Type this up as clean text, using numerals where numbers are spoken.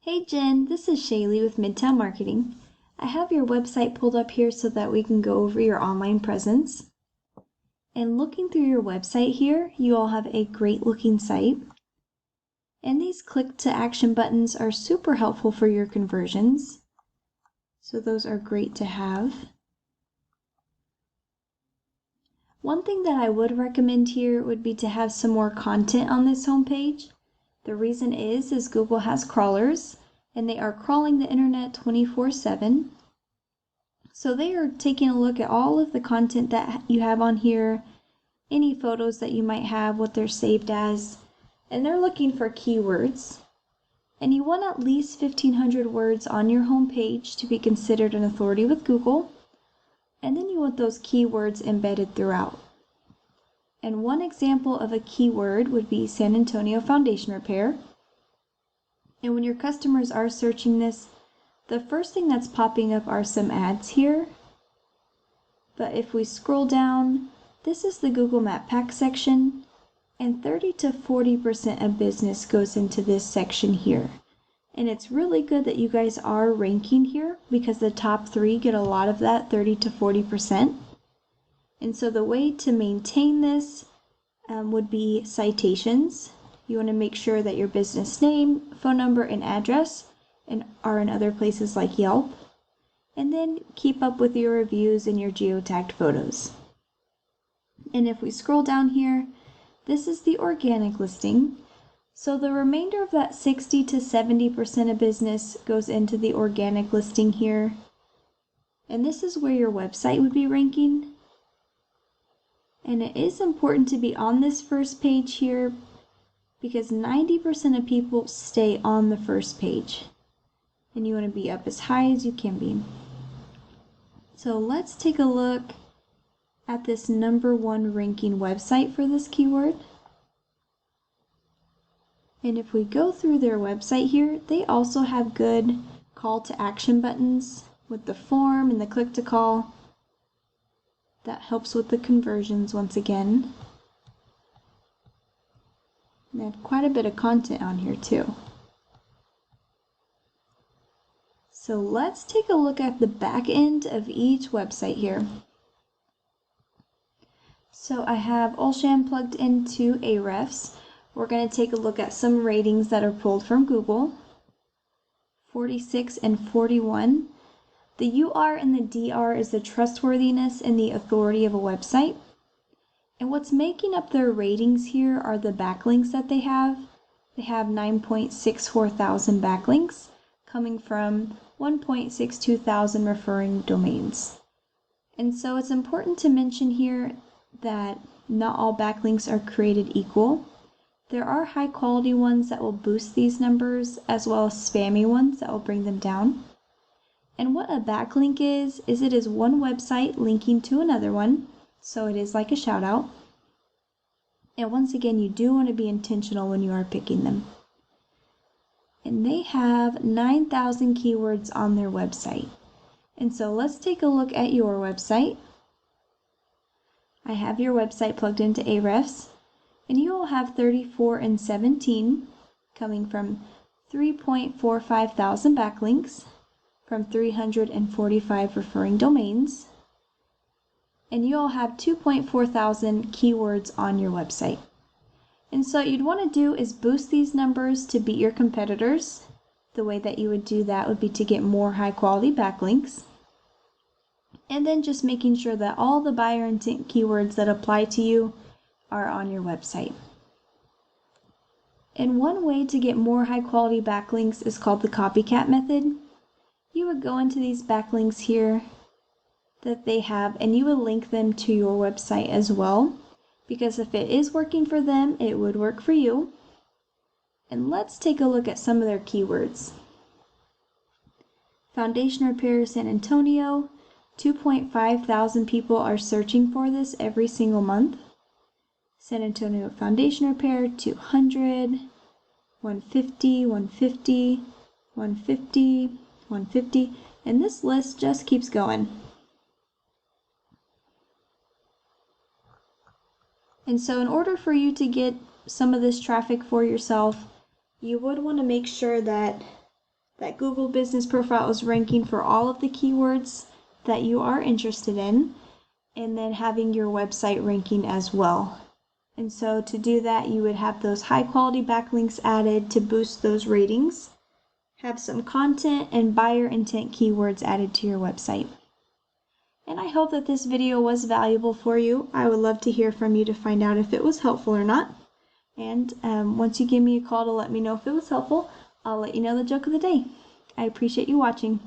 Hey Jen, this is Shaelee with Midtown Marketing. I have your website pulled up here so that we can go over your online presence. And looking through your website here, you all have a great looking site. And these click to action buttons are super helpful for your conversions. So those are great to have. One thing that I would recommend here would be to have some more content on this homepage. The reason is Google has crawlers and they are crawling the internet 24/7. So they are taking a look at all of the content that you have on here, any photos that you might have, what they're saved as, and they're looking for keywords. And you want at least 1,500 words on your homepage to be considered an authority with Google. And then you want those keywords embedded throughout. And one example of a keyword would be San Antonio Foundation Repair. And when your customers are searching this, the first thing that's popping up are some ads here. But if we scroll down, this is the Google Map Pack section, and 30 to 40% of business goes into this section here. And it's really good that you guys are ranking here because the top 3 get a lot of that 30 to 40%. And so the way to maintain this would be citations. You want to make sure that your business name, phone number, and address are in other places like Yelp. And then keep up with your reviews and your geotagged photos. And if we scroll down here, this is the organic listing. So the remainder of that 60 to 70% of business goes into the organic listing here. And this is where your website would be ranking. And it is important to be on this first page here because 90% of people stay on the first page. And you want to be up as high as you can be. So let's take a look at this #1 ranking website for this keyword. And if we go through their website here, they also have good call to action buttons with the form and the click to call. That helps with the conversions once again. They have quite a bit of content on here too. So let's take a look at the back end of each website here. So I have Olshan plugged into Ahrefs. We're going to take a look at some ratings that are pulled from Google. 46 and 41. The UR and the DR is the trustworthiness and the authority of a website. And what's making up their ratings here are the backlinks that they have. They have 9.64 thousand backlinks coming from 1.62 thousand referring domains. And so it's important to mention here that not all backlinks are created equal. There are high quality ones that will boost these numbers as well as spammy ones that will bring them down. And what a backlink is it is one website linking to another one, so it is like a shout out. And once again, you do want to be intentional when you are picking them. And they have 9,000 keywords on their website. And so let's take a look at your website. I have your website plugged into Ahrefs, and you will have 34 and 17 coming from 3.45 thousand backlinks from 345 referring domains. And you all have 2.4 thousand keywords on your website. And so what you'd want to do is boost these numbers to beat your competitors. The way that you would do that would be to get more high quality backlinks. And then just making sure that all the buyer intent keywords that apply to you are on your website. And one way to get more high quality backlinks is called the copycat method. You would go into these backlinks here that they have and you would link them to your website as well, because if it is working for them, it would work for you. And let's take a look at some of their keywords. Foundation Repair San Antonio, 2.5 thousand people are searching for this every single month. San Antonio Foundation Repair, 200, 150, 150, 150, 150, and this list just keeps going. And so in order for you to get some of this traffic for yourself, you would want to make sure that that Google Business Profile is ranking for all of the keywords that you are interested in, and then having your website ranking as well. And so to do that, you would have those high quality backlinks added to boost those ratings, have some content and buyer intent keywords added to your website. And I hope that this video was valuable for you. I would love to hear from you to find out if it was helpful or not. And once you give me a call to let me know if it was helpful, I'll let you know the joke of the day. I appreciate you watching.